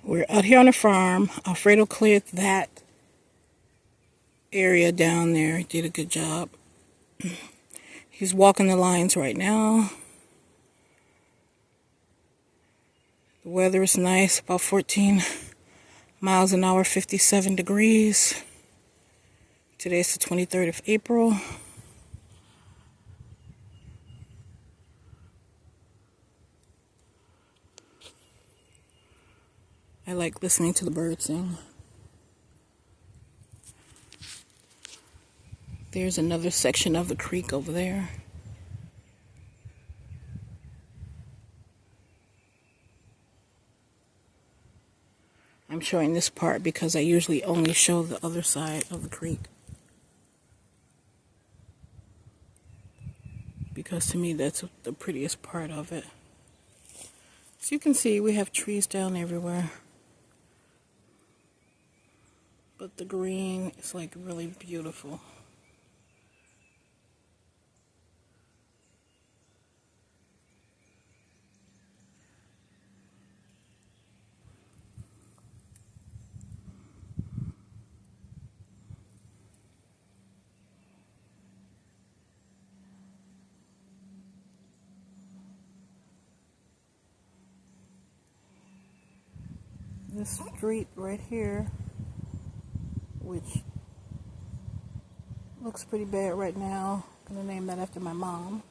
We're out here on the farm. Alfredo cleared that area down there. He did a good job. He's walking the lines right now. The weather is nice, about 14 miles an hour, 57 degrees. Today's the 23rd of April. I like listening to the birds sing. There's another section of the creek over there. I'm showing this part because I usually only show the other side of the creek. Because to me that's the prettiest part of it. As you can see, we have trees down everywhere. But the green is like really beautiful. This street right here, which looks pretty bad right now, I'm gonna name that after my mom.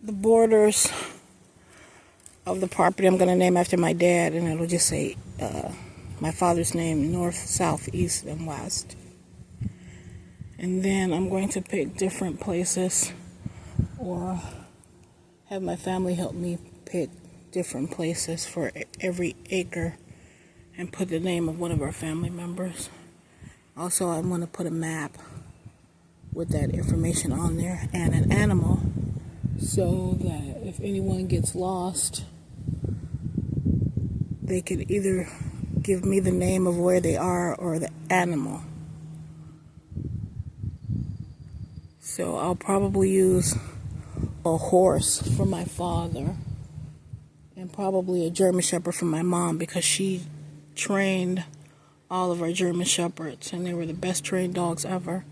The borders of the property I'm gonna name after my dad, and it'll just say my father's name, north, south, east, and west. And then I'm going to pick different places or have my family help me pick different places for every acre and put the name of one of our family members. Also, I want to put a map with that information on there and an animal so that if anyone gets lost, they could either give me the name of where they are or the animal. So I'll probably use a horse for my father and probably a German Shepherd for my mom because she trained all of our German Shepherds and they were the best trained dogs ever.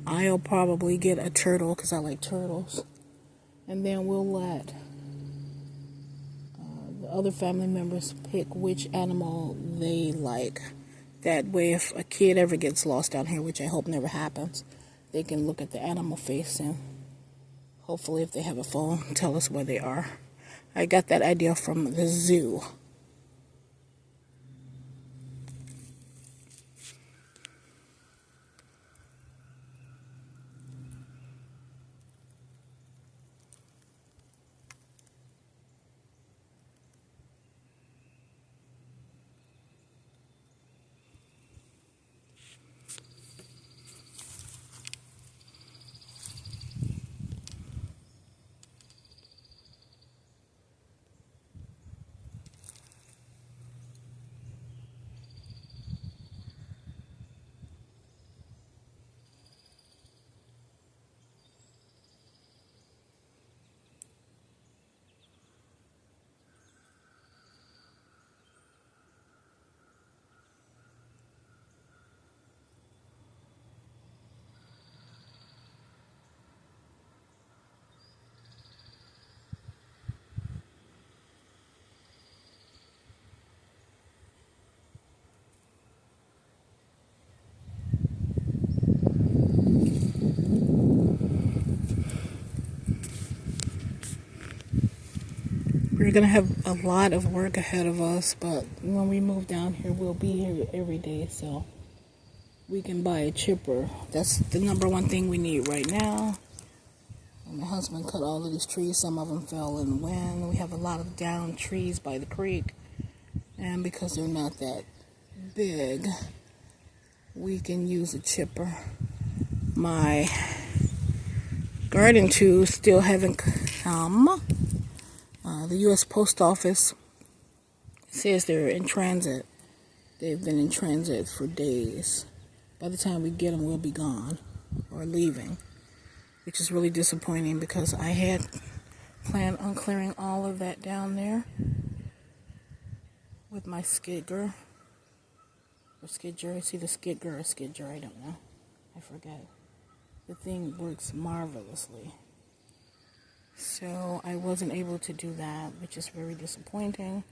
I'll probably get a turtle because I like turtles. And then we'll let the other family members pick which animal they like. That way if a kid ever gets lost down here, which I hope never happens, they can look at the animal face and hopefully if they have a phone, tell us where they are. I got that idea from the zoo. We're going to have a lot of work ahead of us, but when we move down here, we'll be here every day, so we can buy a chipper. That's the number one thing we need right now. And my husband cut all of these trees. Some of them fell in the wind. We have a lot of down trees by the creek, and because they're not that big, we can use a chipper. My garden tools still haven't come. The U.S. Post Office says they're in transit. They've been in transit for days. By the time we get them, we'll be gone or leaving, which is really disappointing because I had planned on clearing all of that down there. with my Skidger. Or Skidger, it's either Skidger or Skidger, I don't know. I forget. The thing works marvelously. So I wasn't able to do that, which is very disappointing.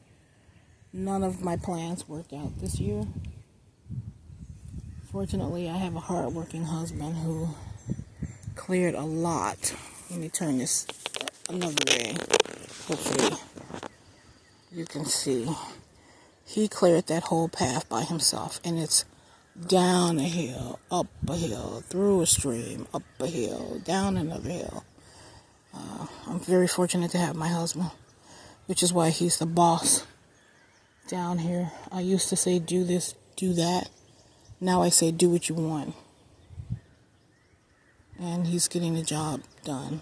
None of my plans worked out this year. Fortunately, I have a hard-working husband who cleared a lot. Let me turn this another way. Hopefully you can see. He cleared that whole path by himself, and it's down a hill, up a hill, through a stream, up a hill, down another hill. I'm very fortunate to have my husband, which is why he's the boss down here. I used to say, do this, do that. Now I say, do what you want. And he's getting the job done.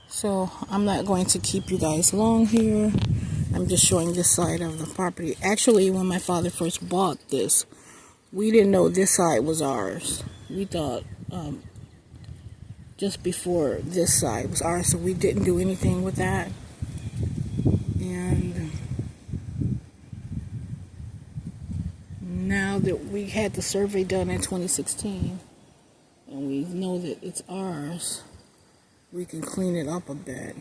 So I'm not going to keep you guys long here. I'm just showing this side of the property. Actually, when my father first bought this, we didn't know this side was ours. We thought just before this side was ours, so we didn't do anything with that. And now that we had the survey done in 2016, and we know that it's ours, we can clean it up a bit.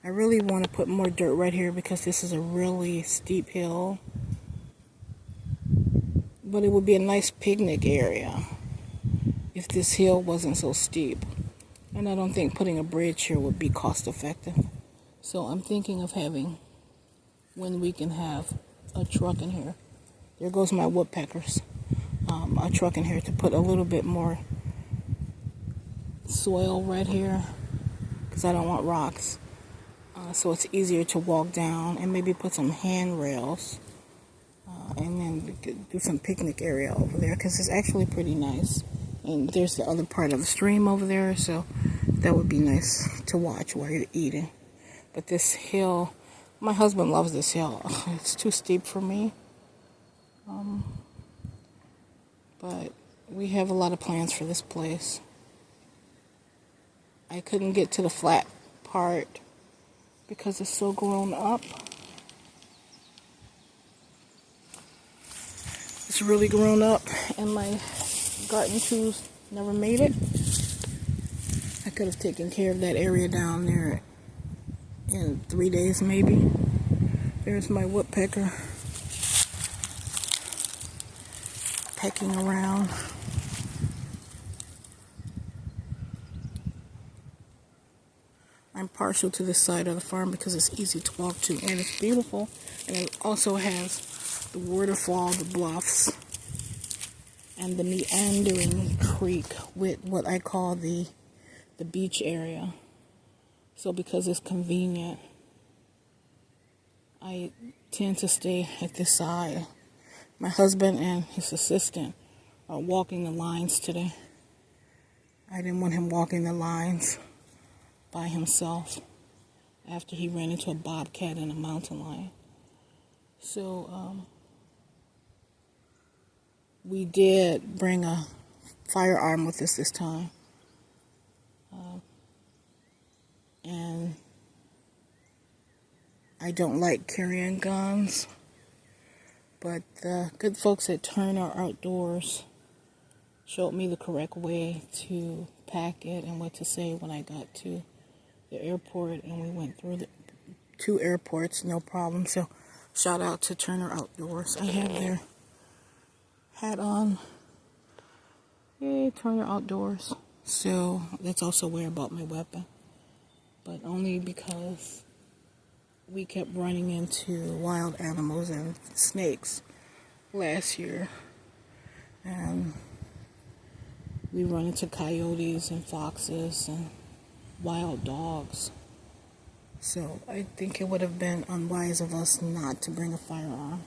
I really want to put more dirt right here because this is a really steep hill. But it would be a nice picnic area if this hill wasn't so steep. And I don't think putting a bridge here would be cost effective. So I'm thinking of having, when we can have a truck in here. There goes my woodpeckers. A truck in here to put a little bit more soil right here, because I don't want rocks. So it's easier to walk down, and maybe put some handrails. And then we could do some picnic area over there, because it's actually pretty nice. And there's the other part of the stream over there, so that would be nice to watch while you're eating. But this hill, my husband loves this hill. It's too steep for me. But we have a lot of plans for this place. I couldn't get to the flat part because it's so grown up. It's really grown up, and my garden tools never made it. I could have taken care of that area down there in 3 days maybe. There's my woodpecker pecking around. I'm partial to this side of the farm because it's easy to walk to, and it's beautiful, and it also has the waterfall, the bluffs, and the meandering creek with what I call the beach area. So because it's convenient, I tend to stay at this side. My husband and his assistant are walking the lines today. I didn't want him walking the lines by himself after he ran into a bobcat and a mountain lion. So we did bring a firearm with us this time. And I don't like carrying guns, but the good folks at Turner Outdoors showed me the correct way to pack it and what to say when I got to the airport, and we went through the 2 airports, no problem. So shout out to Turner Outdoors. I have their hat on. Yay, Turner Outdoors. So that's also where I bought my weapon, but only because we kept running into wild animals and snakes last year, and we run into coyotes and foxes and wild dogs. So I think it would have been unwise of us not to bring a firearm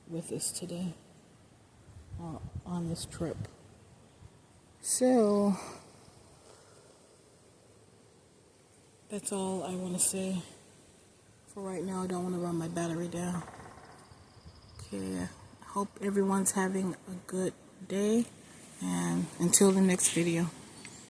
with us today on this trip. So that's all I want to say for right now. I don't want to run my battery down. Okay, I hope everyone's having a good day, and until the next video.